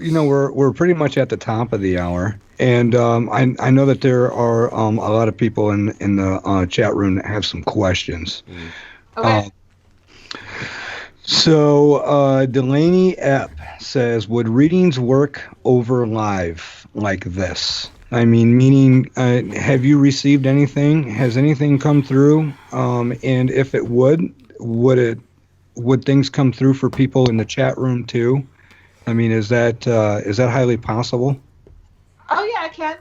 we're pretty much at the top of the hour, and I know that there are a lot of people in the chat room that have some questions. Okay. So Delaney Epp says, would readings work over live like this? I mean, meaning, have you received anything? Has anything come through? And if it would things come through for people in the chat room too? I mean, is that highly possible? Oh yeah, I can.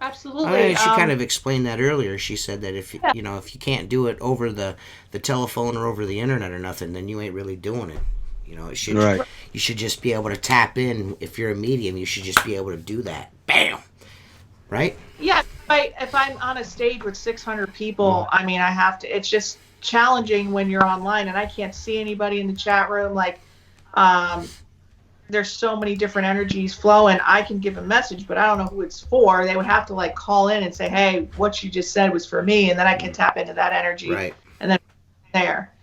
Absolutely. She kind of explained that earlier. She said that if Yeah. if you can't do it over the telephone or over the internet or nothing, then you ain't really doing it. It should Right. you should just be able to tap in. If you're a medium, you should just be able to do that. Bam, right? Yeah. If I'm on a stage with 600 people, I mean, I have to. It's just challenging when you're online and I can't see anybody in the chat room. Like, there's so many different energies flowing. I can give a message, but I don't know who it's for. They would have to like call in and say, "Hey, what you just said was for me," and then I can tap into that energy. Right. And then there,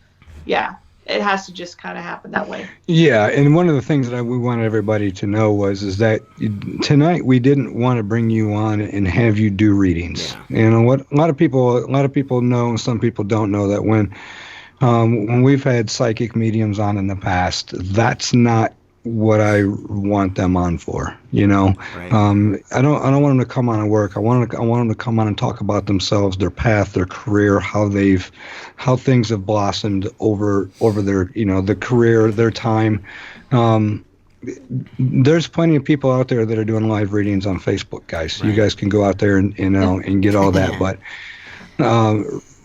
yeah, it has to just kind of happen that way. Yeah, and one of the things that we wanted everybody to know is that tonight we didn't want to bring you on and have you do readings. Yeah. You know what? A lot of people know, and some people don't know that when we've had psychic mediums on in the past, that's not what I want them on for. Right. I don't want them to come on and work. I want them to come on and talk about themselves, their path, their career, how things have blossomed over their the career, their time. There's plenty of people out there that are doing live readings on Facebook, guys. Right. You guys can go out there and get all that, but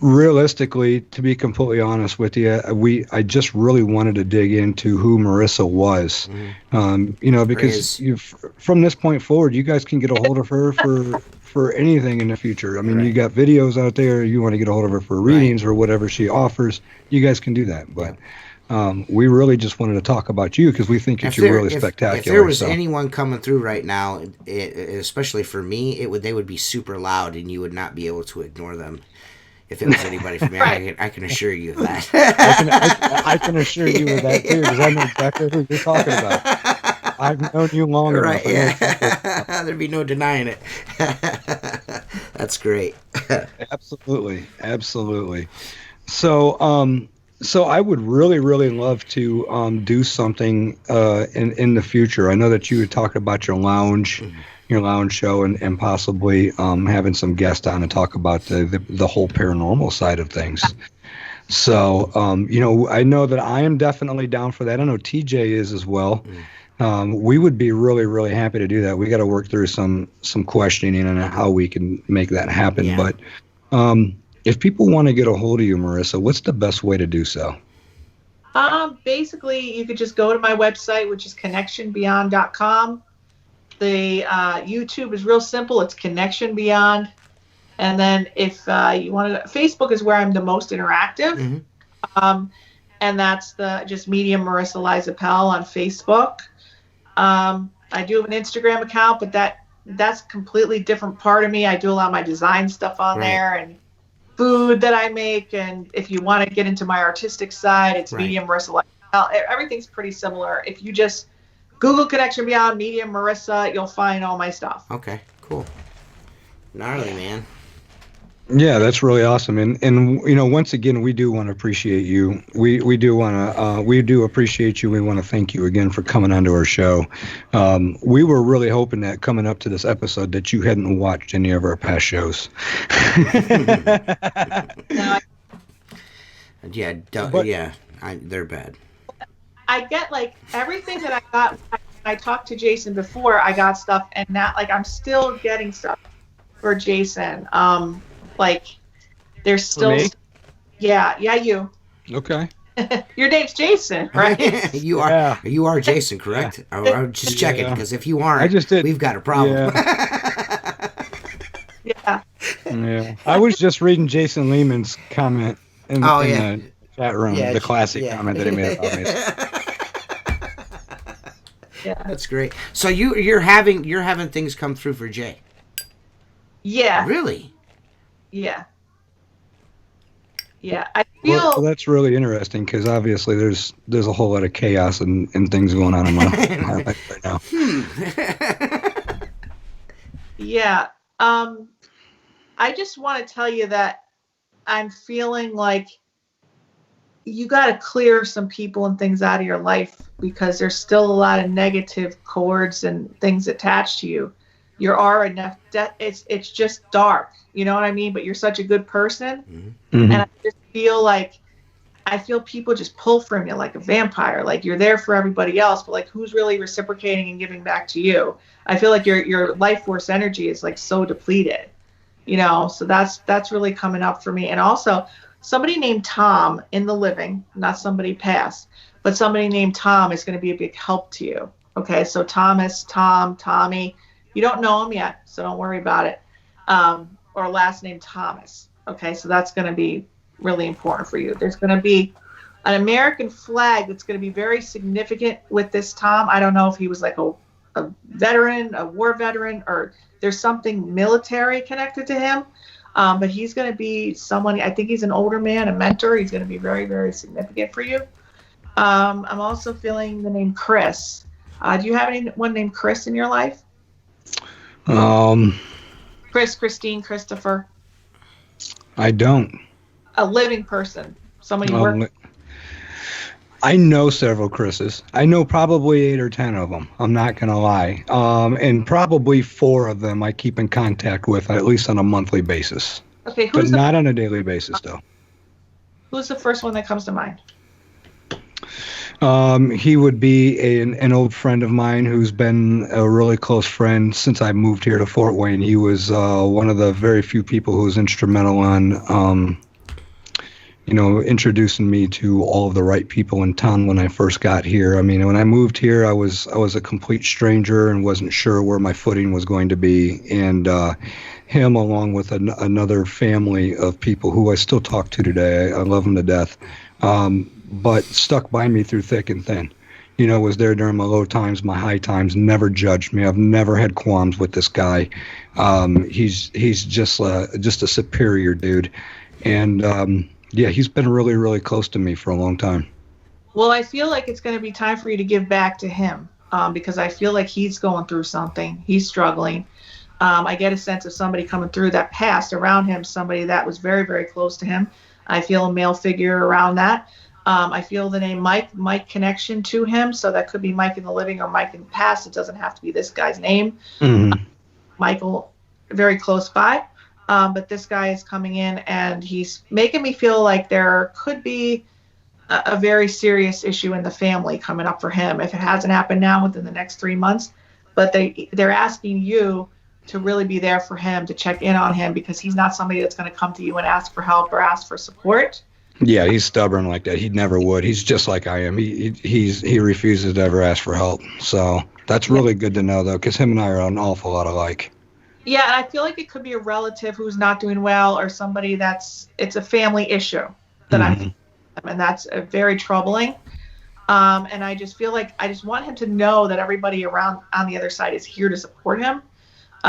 realistically, to be completely honest with you, I just really wanted to dig into who Marisa was, because from this point forward, you guys can get a hold of her for anything in the future. I mean, you got videos out there. You want to get a hold of her for readings or whatever she offers, you guys can do that. But we really just wanted to talk about you because we think that you're really spectacular. If there was anyone coming through right now, especially for me, they would be super loud, and you would not be able to ignore them. If it was anybody from me, I can assure you of that. I can assure you of that too, because I know exactly who you're talking about. I've known you long enough. Right? Yeah. There'd be no denying it. That's great. Absolutely. So I would really, really love to do something in the future. I know that you were talking about your lounge. Mm-hmm. Your lounge show and possibly having some guests on to talk about the whole paranormal side of things. So, I know that I am definitely down for that. I know TJ is as well. We would be really, really happy to do that. We got to work through some questioning on how we can make that happen. Yeah. But if people want to get a hold of you, Marisa, what's the best way to do so? Basically, you could just go to my website, which is connectionbeyond.com. The YouTube is real simple. It's Connection Beyond. And then if you want to, Facebook is where I'm the most interactive. Mm-hmm. And that's just Medium Marisa Liza Pell on Facebook. I do have an Instagram account, but that's a completely different part of me. I do a lot of my design stuff on there and food that I make. And if you want to get into my artistic side, it's Medium Marisa Liza Pell. Everything's pretty similar. If you just Google Connection Beyond Medium Marisa, you'll find all my stuff. Okay, cool. Gnarly, man. Yeah, that's really awesome. And once again, we do want to appreciate you. We do appreciate you. We want to thank you again for coming onto our show. We were really hoping that coming up to this episode that you hadn't watched any of our past shows. They're bad. I get like everything that I got when I talked to Jason before. I got stuff, and now like I'm still getting stuff for Jason. Like there's still, you. Okay. Your name's Jason, right? You are Jason, correct? Yeah. I'm just checking because if you aren't, we've got a problem. Yeah. I was just reading Jason Lehman's comment in the chat room, the classic comment that he made about me. Yeah, that's great. So you're having things come through for Jay. Yeah. Really? Yeah. I Well, feel that's really interesting because obviously there's a whole lot of chaos and things going on in my life right now. yeah. I just want to tell you that I'm feeling like you got to clear some people and things out of your life because there's still a lot of negative cords and things attached to you. Your aura, it's just dark. You know what I mean? But you're such a good person, Mm-hmm. and I feel people just pull from you like a vampire. Like you're there for everybody else, but like who's really reciprocating and giving back to you? I feel like your life force energy is like so depleted. So that's really coming up for me. And also somebody named Tom in the living, not somebody passed, but somebody named Tom is going to be a big help to you. Okay, so Thomas, Tom, Tommy, you don't know him yet, so don't worry about it. Or last name Thomas. Okay, so that's going to be really important for you. There's going to be an American flag that's going to be very significant with this Tom. I don't know if he was like a veteran, a war veteran, or there's something military connected to him. But he's going to be someone, I think he's an older man, a mentor. He's going to be very, very significant for you. I'm also feeling the name Chris. Do you have anyone named Chris in your life? Chris, Christine, Christopher. I don't. A living person. Somebody you work. I know several Chris's. I know probably 8 or 10 of them. I'm not going to lie. And probably 4 of them I keep in contact with at least on a monthly basis. Okay, but not on a daily basis, though. Who's the first one that comes to mind? He would be an old friend of mine who's been a really close friend since I moved here to Fort Wayne. He was one of the very few people who was instrumental on introducing me to all of the right people in town when I first got here. I mean, when I moved here, I was a complete stranger and wasn't sure where my footing was going to be. And him, along with another family of people who I still talk to today, I love them to death, but stuck by me through thick and thin. Was there during my low times, my high times, never judged me. I've never had qualms with this guy. He's just a superior dude. And yeah, he's been really, really close to me for a long time. Well, I feel like it's going to be time for you to give back to him because I feel like he's going through something. He's struggling. I get a sense of somebody coming through that passed around him, somebody that was very, very close to him. I feel a male figure around that. I feel the name Mike connection to him. So that could be Mike in the living or Mike in the past. It doesn't have to be this guy's name. Mm-hmm. Michael, very close by. But this guy is coming in and he's making me feel like there could be a very serious issue in the family coming up for him if it hasn't happened now within the next 3 months. But they're asking you to really be there for him, to check in on him, because he's not somebody that's going to come to you and ask for help or ask for support. Yeah, he's stubborn like that. He never would. He's just like I am. He refuses to ever ask for help. So that's really good to know, though, because him and I are an awful lot alike. Yeah, and I feel like it could be a relative who's not doing well or somebody it's a family issue that and that's very troubling. And I just feel like I just want him to know that everybody around on the other side is here to support him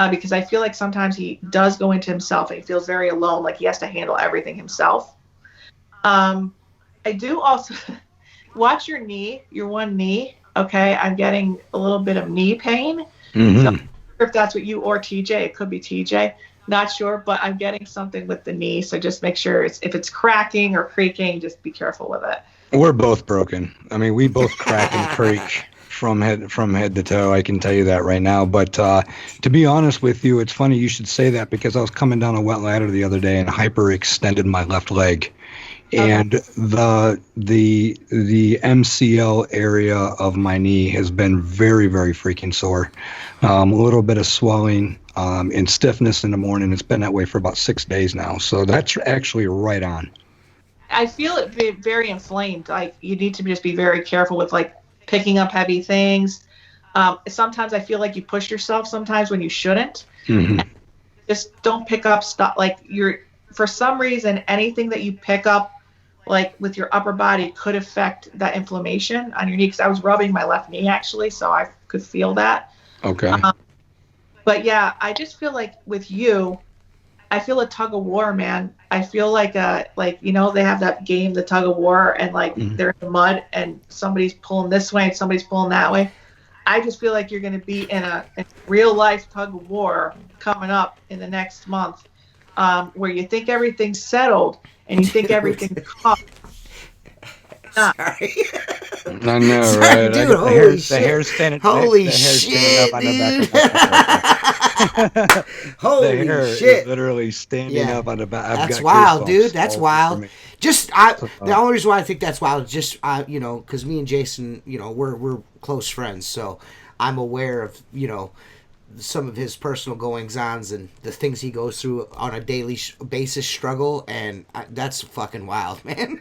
because I feel like sometimes he does go into himself and he feels very alone, like he has to handle everything himself. I do also watch your knee, your one knee. Okay, I'm getting a little bit of knee pain. Mm-hmm. So, if that's what you or TJ, it could be TJ, not sure, but I'm getting something with the knee, so just make sure if it's cracking or creaking, just be careful with it. We're both broken. I mean, we both crack and creak from head to toe. I can tell you that right now. But to be honest with you, it's funny you should say that because I was coming down a wet ladder the other day and hyperextended my left leg. And the MCL area of my knee has been very, very freaking sore. A little bit of swelling and stiffness in the morning. It's been that way for about 6 days now. So that's actually right on. I feel it very inflamed. Like you need to just be very careful with like picking up heavy things. Sometimes I feel like you push yourself sometimes when you shouldn't. Mm-hmm. Just don't pick up stuff like for some reason, anything that you pick up like with your upper body could affect that inflammation on your knee. Because I was rubbing my left knee actually, so I could feel that. Okay. But yeah, I just feel like with you, I feel a tug of war, man. I feel like they have that game, the tug of war, and like they're in the mud and somebody's pulling this way and somebody's pulling that way. I just feel like you're going to be in a real life tug of war coming up in the next month, where you think everything's settled and you think everything's calm. Sorry. I know, Sorry, right? dude. Holy shit. The hair's standing, holy the hair's shit, standing up on dude. the back of my neck. Holy the hair shit. is literally standing up on the back. That's wild, dude. That's wild. Just the only reason why I think that's wild is just because me and Jason, we're close friends, so I'm aware of some of his personal goings-ons and the things he goes through on a daily basis struggle, and that's fucking wild, man.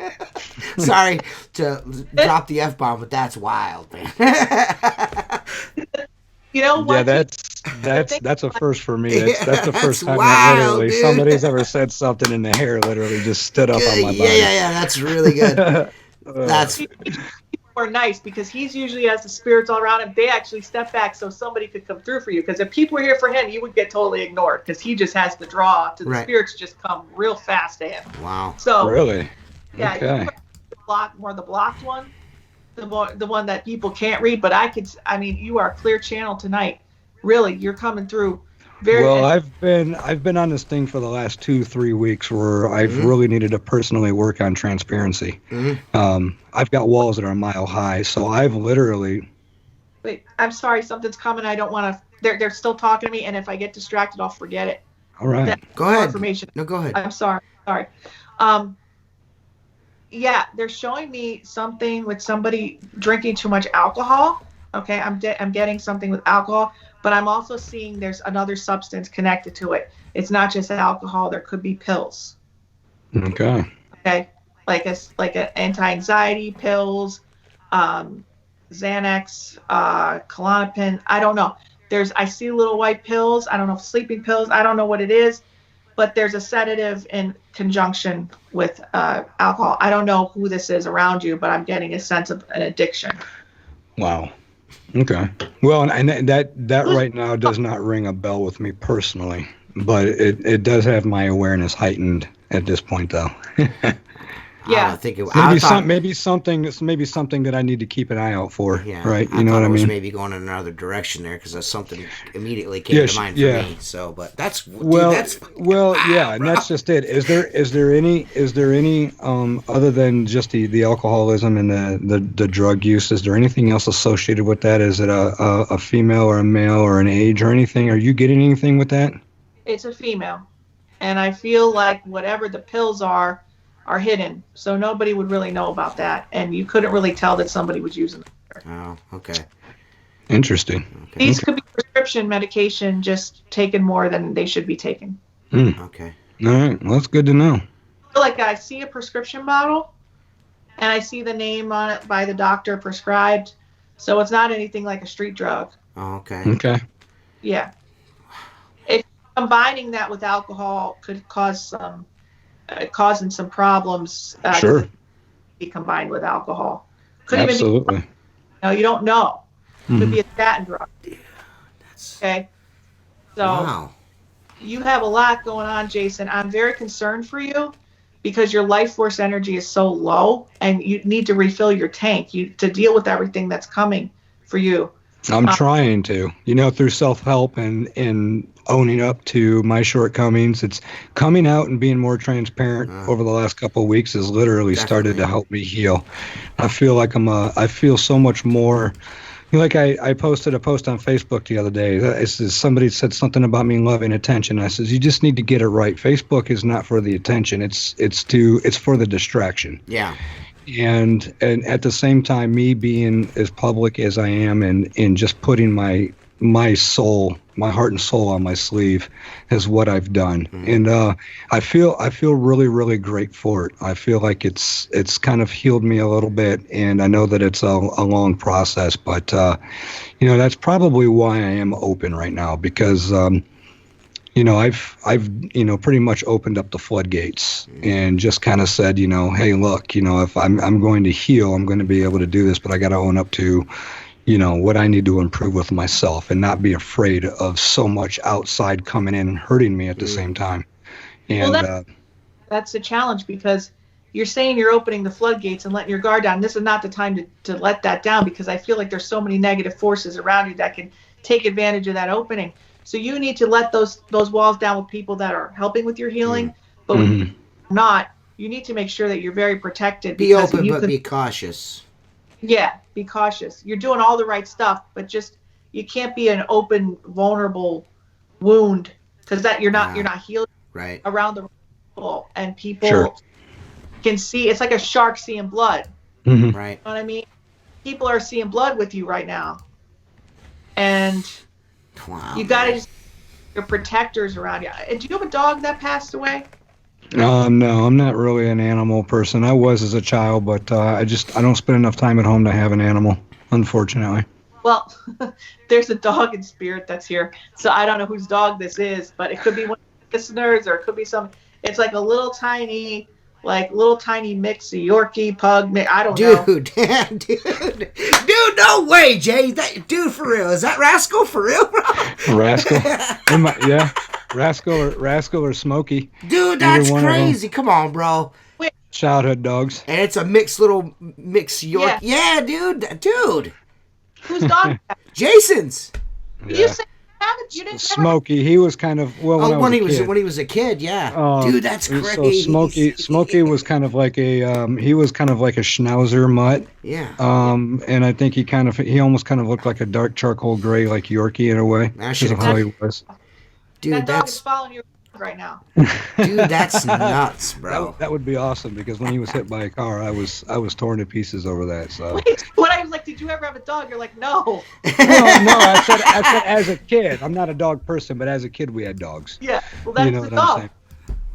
Sorry to drop the F-bomb, but that's wild, man. You know what? Yeah, that's a first for me. That's the first time wild, that literally dude. Somebody's ever said something and the hair literally just stood up on my body. Yeah, that's really good. That's are nice because he's usually has the spirits all around him. They actually step back so somebody could come through for you. Because if people were here for him, you would get totally ignored because he just has the draw to the spirits just come real fast to him. Wow. So really, yeah, okay. The blocked one, the one that people can't read. But you are a clear channel tonight. Really, you're coming through. Well, I've been on this thing for the last 2-3 weeks where I've really needed to personally work on transparency. I've got walls that are a mile high, so I've literally. Wait, I'm sorry, something's coming. I don't want to. They're still talking to me, and if I get distracted, I'll forget it. All right, go ahead. Information. No, go ahead. I'm sorry. Yeah, they're showing me something with somebody drinking too much alcohol. Okay, I'm getting something with alcohol. But I'm also seeing there's another substance connected to it. It's not just alcohol. There could be pills. Okay. Okay. Like an anti-anxiety pills, Xanax, Klonopin. I don't know. I see little white pills. I don't know if sleeping pills. I don't know what it is. But there's a sedative in conjunction with alcohol. I don't know who this is around you, but I'm getting a sense of an addiction. Wow. Okay. Well, and that right now does not ring a bell with me personally, but it does have my awareness heightened at this point, though. Yeah. I think maybe something that I need to keep an eye out for. Yeah, right. You know what I mean? Maybe going in another direction there because something immediately came to mind for me. So, but that's yeah, and that's just it. Is there any other than just the alcoholism and the drug use? Is there anything else associated with that? Is it a female or a male or an age or anything? Are you getting anything with that? It's a female, and I feel like whatever the pills are hidden, so nobody would really know about that, and you couldn't really tell that somebody was using them. Oh, okay. Interesting. Okay. These could be prescription medication, just taken more than they should be taken. Okay. All right. Well, that's good to know. Like I see a prescription bottle, and I see the name on it by the doctor prescribed, so it's not anything like a street drug. Oh, okay. Okay. Yeah. If combining that with alcohol could cause causing some problems. Sure. Be combined with alcohol. Could Absolutely. Even be, you don't know. Could be a statin drug. Yeah, okay. So you have a lot going on, Jason. I'm very concerned for you because your life force energy is so low, and you need to refill your tank to deal with everything that's coming for you. I'm trying to, through self-help and owning up to my shortcomings. It's coming out and being more transparent over the last couple of weeks has literally started to help me heal. I feel like I feel so much more. Like I posted a post on Facebook the other day. Somebody said something about me loving attention. I says, you just need to get it right. Facebook is not for the attention. It's for the distraction. Yeah. And at the same time, me being as public as I am and just putting my soul, my heart and soul on my sleeve is what I've done. And I feel really, really great for it. I feel like it's kind of healed me a little bit, and I know that it's a long process, but that's probably why I am open right now, because I've pretty much opened up the floodgates and just kind of said, hey, look, if I'm going to heal, I'm going to be able to do this, but I got to own up to what I need to improve with myself and not be afraid of so much outside coming in and hurting me at the same time. And Well, that's a challenge because you're saying you're opening the floodgates and letting your guard down. This is not the time to let that down because I feel like there's so many negative forces around you that can take advantage of that opening. So you need to let those walls down with people that are helping with your healing, but when mhm. you're not, you need to make sure that you're very protected Be because open, you but could, be cautious. yeah, be cautious. You're doing all the right stuff, but just you can't be an open, vulnerable wound because that you're not healing Right. around the people and Sure. people can see it's like a shark seeing blood. Mhm. Right. You know what I mean? People are seeing blood with you right now. And Wow. you got to man. just your protectors around you. And do you have a dog that passed away? No, I'm not really an animal person. I was as a child, but I don't spend enough time at home to have an animal, unfortunately. Well, there's a dog in spirit that's here. So I don't know whose dog this is, but it could be one of the listeners or it could be some. It's like a little tiny mix of Yorkie, Pug. I don't know. Dude, no way, Jay. Dude, for real, is that Rascal for real, bro? Rascal, yeah, Rascal or Smokey. Dude, Either that's one of them. crazy. Come on, bro. Wait, Childhood dogs. And it's a mixed York. Yeah, dude. whose dog? is that? Jason's. You Yeah. said you didn't ever. Smokey. He was kind of when I was When a he was kid. when he was a kid, yeah. Dude, that's and crazy. So Smokey was kind of like he was kind of like a schnauzer mutt. Yeah. And I think he almost kind of looked like a dark charcoal gray, like Yorkie in a way, I because should of have how he was. Dude, that dog is that's following you right now. that's nuts, bro. That would be awesome because when he was hit by a car, I was torn to pieces over that. So. Wait, when I was like, "Did you ever have a dog?" You're like, "No." No, I said as a kid. I'm not a dog person, but as a kid we had dogs. Yeah. Well, that's You know the what I'm dog. saying?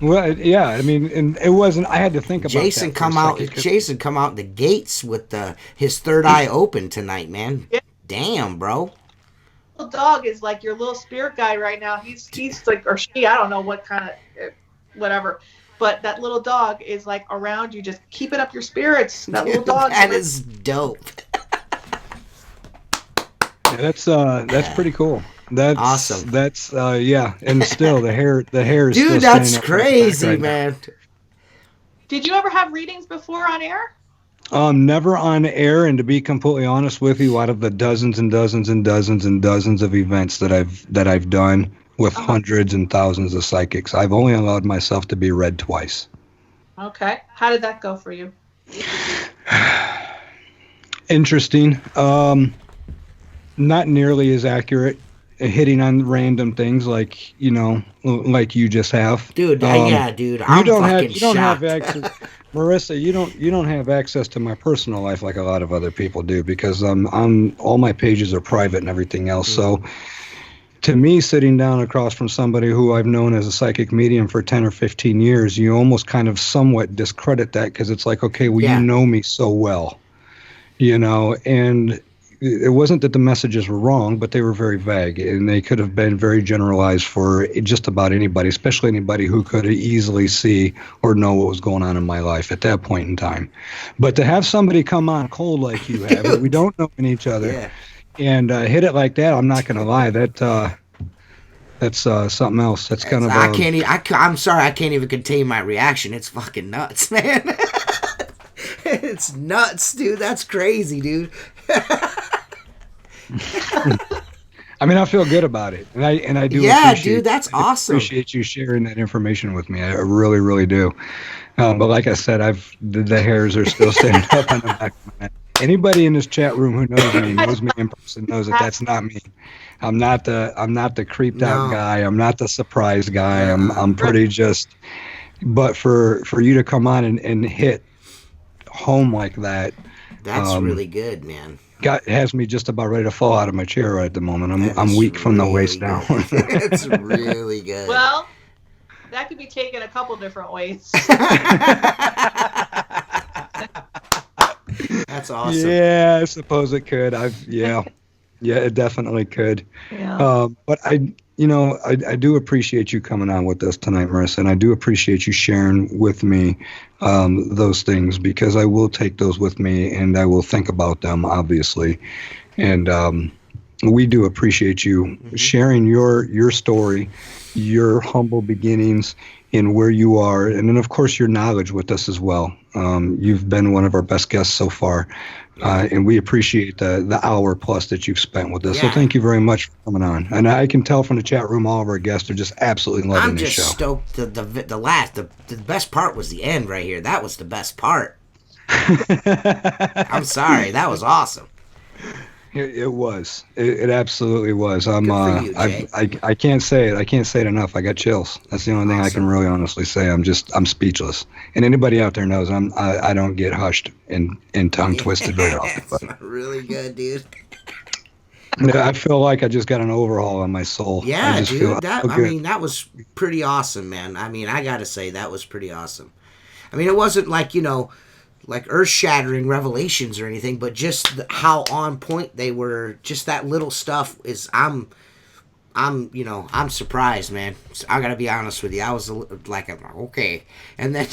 Well, yeah. I mean, and it wasn't. I had to think about Jason that for a second, 'cause- Jason come out the gates with his third eye open tonight, man. Yeah. Damn, bro. Little dog is like your little spirit guide right now. He's like, or she, I don't know what kind of, whatever. But that little dog is like around you, just keeping up your spirits. That little dog. That is dope. Yeah, that's pretty cool. That's Awesome. That's yeah, and still the hair is Dude, still that's standing up on my back crazy, right now. man. Did you ever have readings before on air? Never on air, and to be completely honest with you, out of the dozens and dozens and dozens and dozens of events that I've done with hundreds and thousands of psychics, I've only allowed myself to be read twice. Okay. How did that go for you? Interesting. Not nearly as accurate, hitting on random things like like you just have. Dude, yeah, dude. You I'm don't fucking have shocked. access, Marissa. You don't have access to my personal life like a lot of other people do because all my pages are private and everything else. So, to me, sitting down across from somebody who I've known as a psychic medium for 10 or 15 years, you almost kind of somewhat discredit that because it's like, okay, well, Yeah. you know me so well, and it wasn't that the messages were wrong, but they were very vague, and they could have been very generalized for just about anybody, especially anybody who could easily see or know what was going on in my life at that point in time. But to have somebody come on cold like you have, and we don't know each other, Yeah. and hit it like that, I'm not going to lie, that's something else. That's kind of I'm sorry, I can't even contain my reaction. It's fucking nuts, man. It's nuts, dude. That's crazy, dude. I mean, I feel good about it, and I do. Yeah, appreciate, dude, that's awesome. Appreciate you sharing that information with me. I really, really do. But like I said, the hairs are still standing up on the back of my head. Anybody in this chat room who knows me in person knows that that's not me. I'm not the creeped out guy. I'm not the surprise guy. I'm pretty just. But for you to come on and hit home like that, that's really good, man. Has me just about ready to fall out of my chair right at the moment. I'm weak from the waist down. It's really good. Well, that could be taken a couple different ways. That's awesome. Yeah, I suppose it could. Yeah, it definitely could. Yeah. But I do appreciate you coming on with us tonight, Marissa, and I do appreciate you sharing with me those things because I will take those with me and I will think about them, obviously. And we do appreciate you sharing your story, your humble beginnings, and where you are, and then of course your knowledge with us as well. You've been one of our best guests so far, and we appreciate the hour plus that you've spent with us. So Yeah. thank you very much for coming on. And I can tell from the chat room, all of our guests are just absolutely loving I'm this just show. stoked. The best part was the end right here. That was the best part. I'm sorry. That was awesome. It was. It absolutely was. I'm. Good for you, Jay. I can't say it. I can't say it enough. I got chills. That's the only thing I can Awesome. really honestly say. I'm speechless. And anybody out there knows I don't get hushed and tongue twisted very often. That's really good, dude. But I feel like I just got an overhaul on my soul. Yeah, I just dude. feel That I good. mean, that was pretty awesome, man. I mean, I gotta say that was pretty awesome. I mean, it wasn't like like earth-shattering revelations or anything, but just how on point they were. Just that little stuff is. I'm surprised, man. I gotta be honest with you. I was like, okay, and then.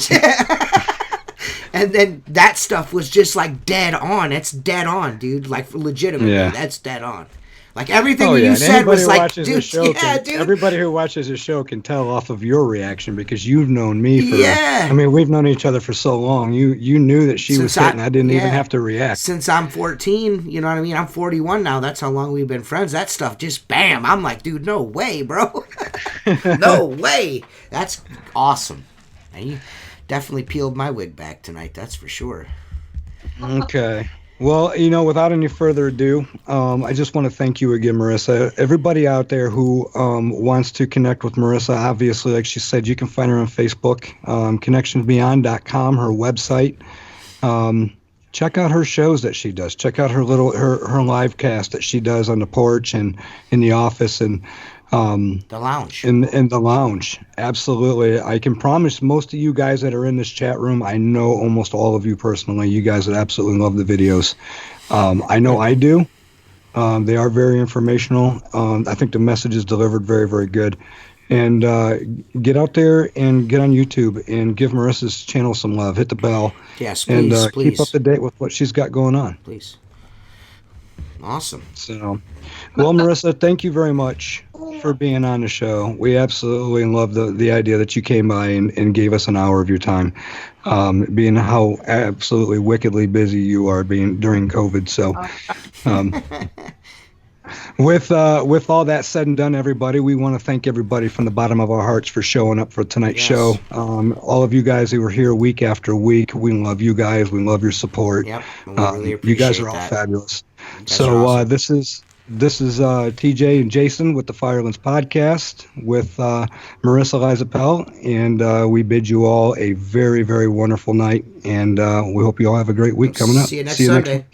And then that stuff was just like dead on. It's dead on, dude. Like legitimately, Yeah. that's dead on. Like everything Oh, yeah. you And said anybody was who like, watches the dude, show yeah, can, dude. everybody who watches the show can tell off of your reaction because you've known me for. Yeah. I mean, we've known each other for so long. You knew that she was Since hitting. I didn't even have to react. Since I'm 14, you know what I mean? I'm 41 now. That's how long we've been friends. That stuff just bam. I'm like, dude, no way, bro. No way. That's awesome. And you definitely peeled my wig back tonight. That's for sure. Okay. Well, without any further ado, I just want to thank you again, Marisa. Everybody out there who wants to connect with Marisa, obviously, like she said, you can find her on Facebook, connectionsbeyond.com, her website. Check out her shows that she does. Check out her live cast that she does on the porch and in the office and The lounge. in the lounge. Absolutely. I can promise most of you guys that are in this chat room, I know almost all of you personally. You guys that absolutely love the videos. I know I do. They are very informational. I think the message is delivered very, very good. And get out there and get on YouTube and give Marisa's channel some love. Hit the bell. Yes, And please, please. keep up to date with what she's got going on. Please. Awesome. So, well, Marisa, thank you very much for being on the show. We absolutely love the idea that you came by and gave us an hour of your time, being how absolutely wickedly busy you are being during COVID. So, with all that said and done, everybody, we want to thank everybody from the bottom of our hearts for showing up for tonight's Yes. show. All of you guys who are here week after week, we love you guys. We love your support. Yep. We really You guys appreciate are all that. fabulous. guys So are awesome. this is TJ and Jason with the Firelands podcast with Marisa Liza Pell, and we bid you all a very, very wonderful night, and we hope you all have a great week coming up. See you next next Sunday. week.